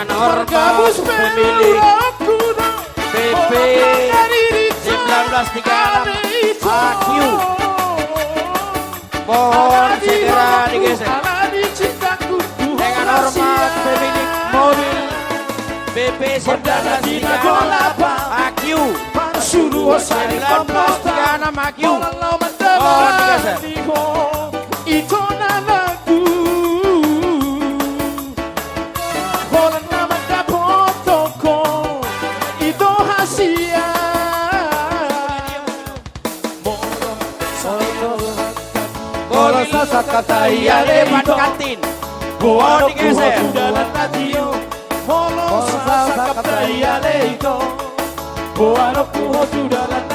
dengan hormat pemilik PP 1936 AQ. Mohon segera digeser. Dengan hormat pemilik mobil BP 1936 AQ 1936 AQ. Mohon digeser. Kata Iya depan kantin. Mohon digeser. Molo sasa kata iya leito. Boa no kuho sudah